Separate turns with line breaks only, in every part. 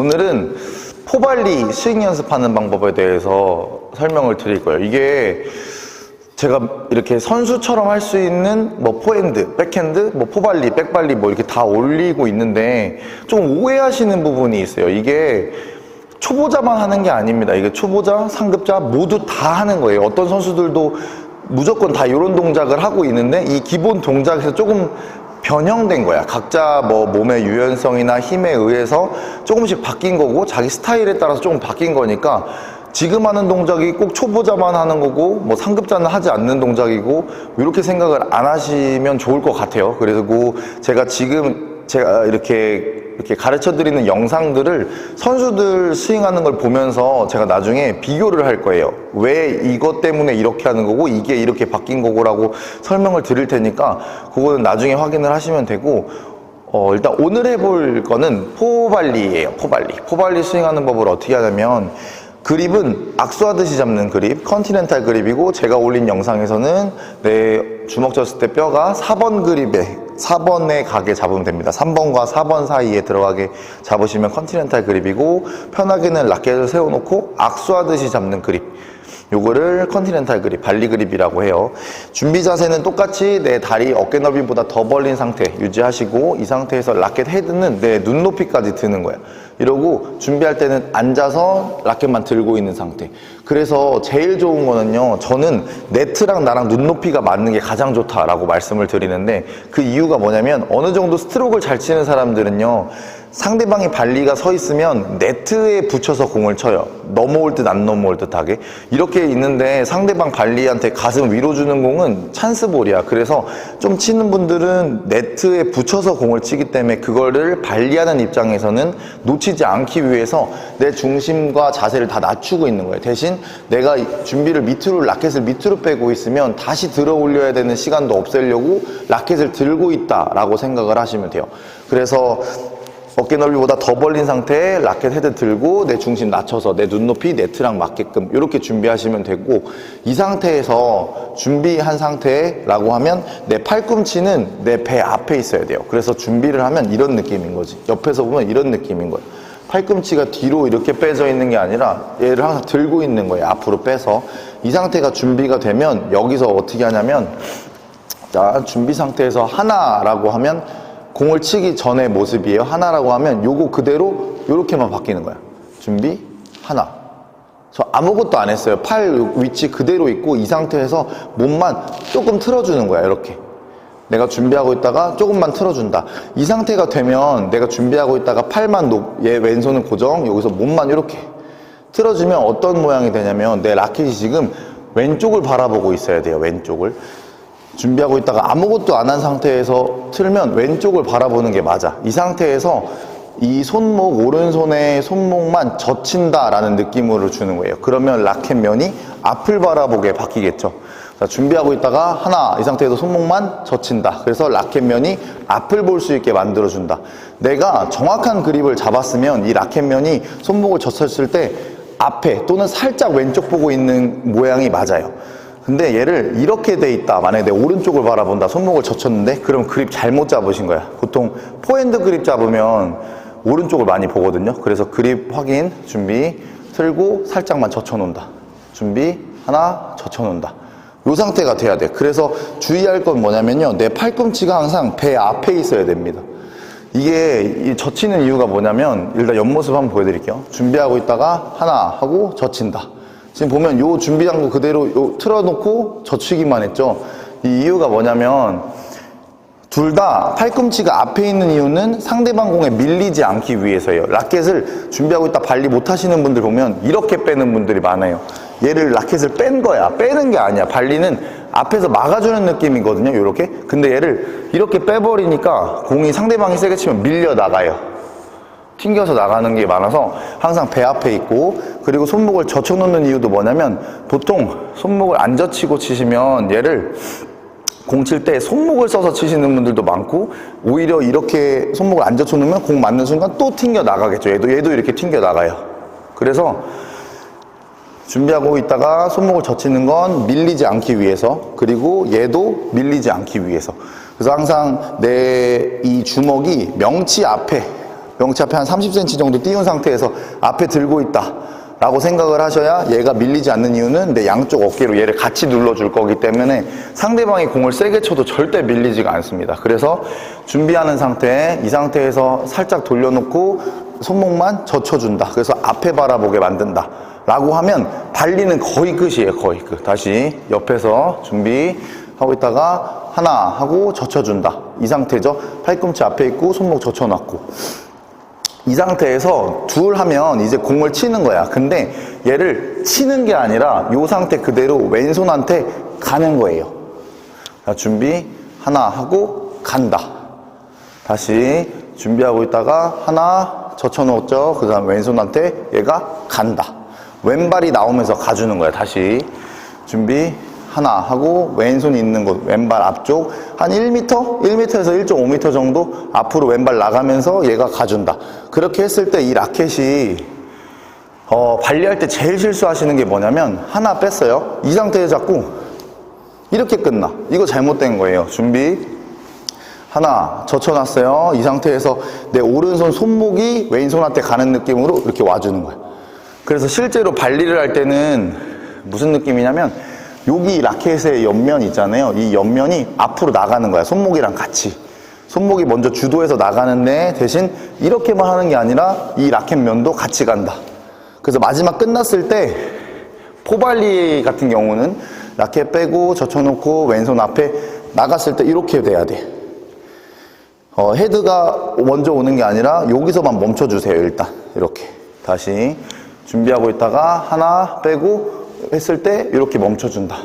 오늘은 포발리 스윙 연습하는 방법에 대해서 설명을 드릴 거예요. 이게 제가 이렇게 선수처럼 할 수 있는 뭐 포핸드, 백핸드, 뭐 포발리, 백발리 뭐 이렇게 다 올리고 있는데 좀 오해하시는 부분이 있어요. 이게 초보자만 하는 게 아닙니다. 이게 초보자, 상급자 모두 다 하는 거예요. 어떤 선수들도 무조건 다 이런 동작을 하고 있는데 이 기본 동작에서 조금 변형된 거야. 각자 뭐 몸의 유연성이나 힘에 의해서 조금씩 바뀐 거고 자기 스타일에 따라서 조금 바뀐 거니까 지금 하는 동작이 꼭 초보자만 하는 거고 뭐 상급자는 하지 않는 동작이고 이렇게 생각을 안 하시면 좋을 것 같아요. 그리고 제가 이렇게 가르쳐 드리는 영상들을 선수들 스윙하는 걸 보면서 제가 나중에 비교를 할 거예요. 왜 이것 때문에 이렇게 하는 거고 이게 이렇게 바뀐 거고라고 설명을 드릴 테니까 그거는 나중에 확인을 하시면 되고 일단 오늘 해볼 거는 포발리예요. 포발리 스윙하는 법을 어떻게 하냐면 그립은 악수하듯이 잡는 그립, 컨티넨탈 그립이고 제가 올린 영상에서는 내 주먹 졌을 때 뼈가 4번 그립에 4번에 가게 잡으면 됩니다. 3번과 4번 사이에 들어가게 잡으시면 컨티넨탈 그립이고 편하게는 라켓을 세워놓고 악수하듯이 잡는 그립, 요거를 컨티넨탈 그립, 발리 그립이라고 해요. 준비 자세는 똑같이 내 다리 어깨 넓이보다 더 벌린 상태 유지하시고 이 상태에서 라켓 헤드는 내 눈높이까지 드는 거야. 이러고 준비할 때는 앉아서 라켓만 들고 있는 상태. 그래서 제일 좋은 거는요, 저는 네트랑 나랑 눈높이가 맞는 게 가장 좋다라고 말씀을 드리는데 그 이유가 뭐냐면 어느 정도 스트로크를 잘 치는 사람들은요, 상대방이 발리가 서 있으면 네트에 붙여서 공을 쳐요. 넘어올 듯 안 넘어올 듯하게. 이렇게 있는데 상대방 발리한테 가슴 위로 주는 공은 찬스볼이야. 그래서 좀 치는 분들은 네트에 붙여서 공을 치기 때문에 그거를 발리하는 입장에서는 놓치지 않기 위해서 내 중심과 자세를 다 낮추고 있는 거예요. 대신 내가 준비를 라켓을 밑으로 빼고 있으면 다시 들어 올려야 되는 시간도 없애려고 라켓을 들고 있다라고 생각을 하시면 돼요. 그래서 어깨 넓이보다 더 벌린 상태에 라켓 헤드 들고 내 중심 낮춰서 내 눈높이 네트랑 맞게끔 이렇게 준비하시면 되고, 이 상태에서 준비한 상태라고 하면 내 팔꿈치는 내 배 앞에 있어야 돼요. 그래서 준비를 하면 이런 느낌인 거지. 옆에서 보면 이런 느낌인 거예요. 팔꿈치가 뒤로 이렇게 빼져 있는 게 아니라 얘를 항상 들고 있는 거예요. 앞으로 빼서. 이 상태가 준비가 되면 여기서 어떻게 하냐면, 자, 준비 상태에서 하나라고 하면 공을 치기 전의 모습이에요. 하나라고 하면 요거 그대로 요렇게만 바뀌는 거야. 준비, 하나. 저 아무것도 안 했어요. 팔 위치 그대로 있고 이 상태에서 몸만 조금 틀어주는 거야. 이렇게. 내가 준비하고 있다가 조금만 틀어준다. 이 상태가 되면 내가 준비하고 있다가 팔만 얘 왼손은 고정, 여기서 몸만 이렇게 틀어주면 어떤 모양이 되냐면 내 라켓이 지금 왼쪽을 바라보고 있어야 돼요. 왼쪽을. 준비하고 있다가 아무것도 안 한 상태에서 틀면 왼쪽을 바라보는 게 맞아. 이 상태에서 이 손목, 오른손의 손목만 젖힌다라는 느낌으로 주는 거예요. 그러면 라켓 면이 앞을 바라보게 바뀌겠죠. 자, 준비하고 있다가 하나, 이 상태에서 손목만 젖힌다. 그래서 라켓 면이 앞을 볼 수 있게 만들어준다. 내가 정확한 그립을 잡았으면 이 라켓 면이 손목을 젖혔을 때 앞에 또는 살짝 왼쪽 보고 있는 모양이 맞아요. 근데 얘를 이렇게 돼 있다. 만약에 내 오른쪽을 바라본다. 손목을 젖혔는데 그럼 그립 잘못 잡으신 거야. 보통 포핸드 그립 잡으면 오른쪽을 많이 보거든요. 그래서 그립 확인, 준비, 틀고 살짝만 젖혀놓는다. 준비, 하나, 젖혀놓는다. 이 상태가 돼야 돼. 그래서 주의할 건 뭐냐면요, 내 팔꿈치가 항상 배 앞에 있어야 됩니다. 이게 젖히는 이유가 뭐냐면, 일단 옆모습 한번 보여드릴게요. 준비하고 있다가 하나 하고 젖힌다. 지금 보면 요 준비한 거 그대로 틀어놓고 젖히기만 했죠. 이 이유가 뭐냐면 둘 다 팔꿈치가 앞에 있는 이유는 상대방 공에 밀리지 않기 위해서예요. 라켓을 준비하고 있다 발리 못 하시는 분들 보면 이렇게 빼는 분들이 많아요. 얘를 라켓을 뺀 거야. 빼는 게 아니야. 발리는 앞에서 막아주는 느낌이거든요. 요렇게. 근데 얘를 이렇게 빼버리니까 공이 상대방이 세게 치면 밀려 나가요. 튕겨서 나가는 게 많아서 항상 배 앞에 있고, 그리고 손목을 젖혀놓는 이유도 뭐냐면 보통 손목을 안 젖히고 치시면 얘를 공 칠 때 손목을 써서 치시는 분들도 많고, 오히려 이렇게 손목을 안 젖혀놓으면 공 맞는 순간 또 튕겨 나가겠죠. 얘도 이렇게 튕겨 나가요. 그래서 준비하고 있다가 손목을 젖히는 건 밀리지 않기 위해서, 그리고 얘도 밀리지 않기 위해서. 그래서 항상 내 이 주먹이 명치 앞에 명치 앞에 한 30cm 정도 띄운 상태에서 앞에 들고 있다 라고 생각을 하셔야 얘가 밀리지 않는 이유는 내 양쪽 어깨로 얘를 같이 눌러줄 거기 때문에 상대방이 공을 세게 쳐도 절대 밀리지가 않습니다. 그래서 준비하는 상태에 이 상태에서 살짝 돌려놓고 손목만 젖혀준다. 그래서 앞에 바라보게 만든다 라고 하면 발리는 거의 끝이에요. 거의 끝. 다시 옆에서 준비하고 있다가 하나 하고 젖혀준다. 이 상태죠. 팔꿈치 앞에 있고 손목 젖혀놨고 이 상태에서 둘 하면 이제 공을 치는 거야. 근데 얘를 치는 게 아니라 이 상태 그대로 왼손한테 가는 거예요. 자, 준비 하나 하고 간다. 다시 준비하고 있다가 하나 젖혀놓았죠. 그 다음 왼손한테 얘가 간다. 왼발이 나오면서 가주는 거야. 다시 준비 하나 하고 왼손이 있는 곳 왼발 앞쪽 한 1m? 1m에서 1.5m 정도 앞으로 왼발 나가면서 얘가 가준다. 그렇게 했을 때 이 라켓이 발리할 때 제일 실수하시는 게 뭐냐면 하나 뺐어요. 이 상태에서 자꾸 이렇게 끝나. 이거 잘못된 거예요. 준비 하나 젖혀놨어요. 이 상태에서 내 오른손 손목이 왼손한테 가는 느낌으로 이렇게 와주는 거야. 그래서 실제로 발리를 할 때는 무슨 느낌이냐면 여기 라켓의 옆면 있잖아요. 이 옆면이 앞으로 나가는 거야. 손목이랑 같이. 손목이 먼저 주도해서 나가는데 대신 이렇게만 하는 게 아니라 이 라켓 면도 같이 간다. 그래서 마지막 끝났을 때 포발리 같은 경우는 라켓 빼고 젖혀놓고 왼손 앞에 나갔을 때 이렇게 돼야 돼. 헤드가 먼저 오는 게 아니라 여기서만 멈춰주세요. 일단 이렇게. 다시 준비하고 있다가 하나 빼고 했을 때 이렇게 멈춰준다.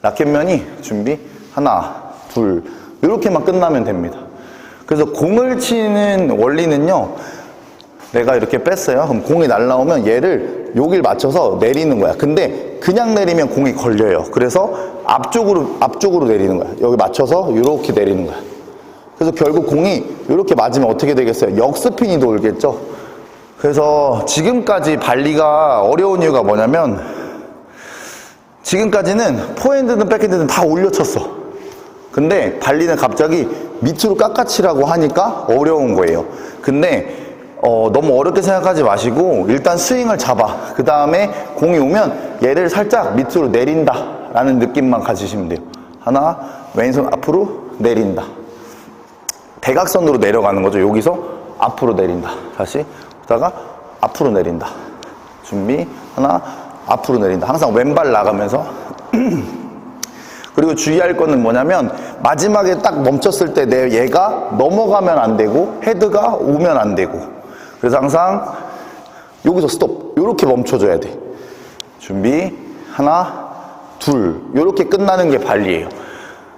라켓면이 준비 하나 둘 이렇게만 끝나면 됩니다. 그래서 공을 치는 원리는요, 내가 이렇게 뺐어요. 그럼 공이 날라오면 얘를 여길 맞춰서 내리는 거야. 근데 그냥 내리면 공이 걸려요. 그래서 앞쪽으로 내리는 거야. 여기 맞춰서 이렇게 내리는 거야. 그래서 결국 공이 이렇게 맞으면 어떻게 되겠어요? 역스핀이 돌겠죠. 그래서 지금까지 발리가 어려운 이유가 뭐냐면 지금까지는 포핸드든 백핸드든 다 올려쳤어. 근데 발리는 갑자기 밑으로 깎아치라고 하니까 어려운 거예요. 근데 너무 어렵게 생각하지 마시고 일단 스윙을 잡아. 그 다음에 공이 오면 얘를 살짝 밑으로 내린다 라는 느낌만 가지시면 돼요. 하나, 왼손 앞으로 내린다. 대각선으로 내려가는 거죠. 여기서 앞으로 내린다. 다시 그러다가 앞으로 내린다. 준비 하나, 앞으로 내린다. 항상 왼발 나가면서 그리고 주의할 거는 뭐냐면 마지막에 딱 멈췄을 때 내 얘가 넘어가면 안 되고 헤드가 오면 안 되고, 그래서 항상 여기서 스톱 이렇게 멈춰줘야 돼. 준비 하나 둘 이렇게 끝나는 게 발리예요.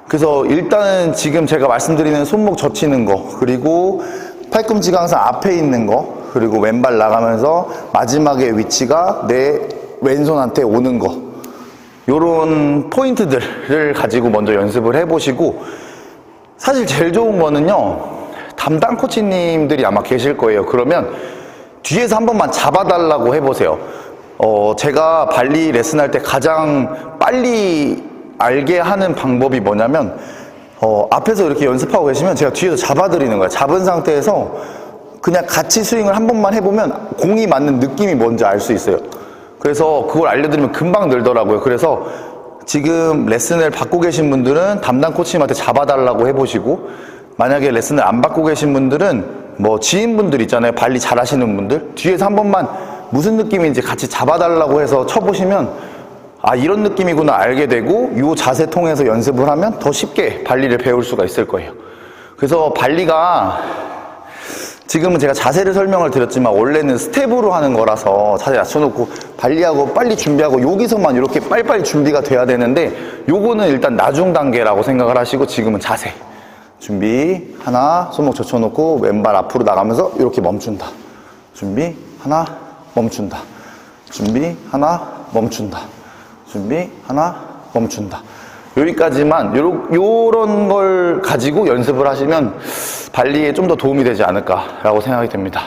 그래서 일단은 지금 제가 말씀드리는 손목 젖히는 거, 그리고 팔꿈치가 항상 앞에 있는 거, 그리고 왼발 나가면서 마지막에 위치가 내 왼손한테 오는 거, 요런 포인트들을 가지고 먼저 연습을 해보시고, 사실 제일 좋은 거는요, 담당 코치님들이 아마 계실 거예요. 그러면 뒤에서 한 번만 잡아달라고 해보세요. 제가 발리 레슨할 때 가장 빨리 알게 하는 방법이 뭐냐면 앞에서 이렇게 연습하고 계시면 제가 뒤에서 잡아드리는 거예요. 잡은 상태에서 그냥 같이 스윙을 한 번만 해보면 공이 맞는 느낌이 뭔지 알 수 있어요. 그래서 그걸 알려드리면 금방 늘더라고요. 그래서 지금 레슨을 받고 계신 분들은 담당 코치님한테 잡아달라고 해보시고, 만약에 레슨을 안 받고 계신 분들은 뭐 지인분들 있잖아요. 발리 잘하시는 분들 뒤에서 한 번만 무슨 느낌인지 같이 잡아달라고 해서 쳐보시면 아, 이런 느낌이구나 알게 되고, 이 자세 통해서 연습을 하면 더 쉽게 발리를 배울 수가 있을 거예요. 그래서 발리가 지금은 제가 자세를 설명을 드렸지만 원래는 스텝으로 하는 거라서 자세 낮춰놓고 발리하고 빨리 준비하고 여기서만 이렇게 빨리빨리 준비가 돼야 되는데, 요거는 일단 나중 단계라고 생각을 하시고 지금은 자세. 준비 하나, 손목 젖혀놓고 왼발 앞으로 나가면서 이렇게 멈춘다. 준비 하나, 멈춘다. 준비 하나, 멈춘다. 준비 하나, 멈춘다. 여기까지만 요런 걸 가지고 연습을 하시면 발리에 좀 더 도움이 되지 않을까라고 생각이 됩니다.